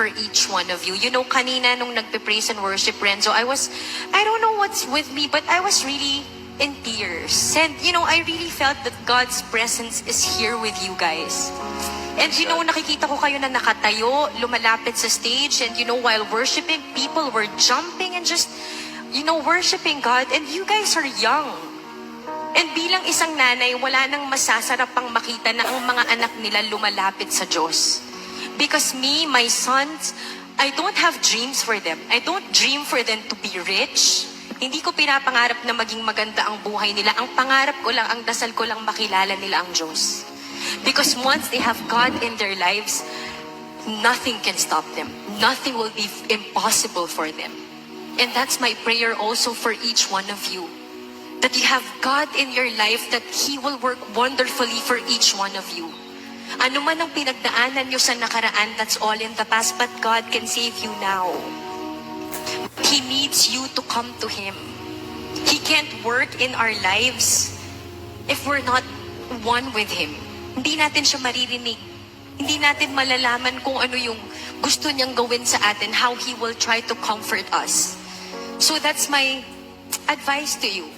for each one of you. You know, kanina nung nagpe-praise and worship, Renzo, I don't know what's with me, but I was really in tears. And, you know, I really felt that God's presence is here with you guys. And, you know, nakikita ko kayo na nakatayo, lumalapit sa stage, and, you know, while worshiping, people were jumping and just, you know, worshiping God. And you guys are young. And bilang isang nanay, wala nang masasarap pang makita na ang mga anak nila lumalapit sa Diyos. Because me, my sons, I don't have dreams for them. I don't dream for them to be rich. Hindi ko pinapangarap na maging maganda ang buhay nila. Ang pangarap ko lang, ang dasal ko lang makilala nila ang Diyos. Because once they have God in their lives, nothing can stop them. Nothing will be impossible for them. And that's my prayer also for each one of you. That you have God in your life, that He will work wonderfully for each one of you. Ano man ang pinagdaanan nyo sa nakaraan, that's all in the past, but God can save you now. He needs you to come to Him. He can't work in our lives if we're not one with Him. Hindi natin siya maririnig. Hindi natin malalaman kung ano yung gusto niyang gawin sa atin, how He will try to comfort us. So that's my advice to you.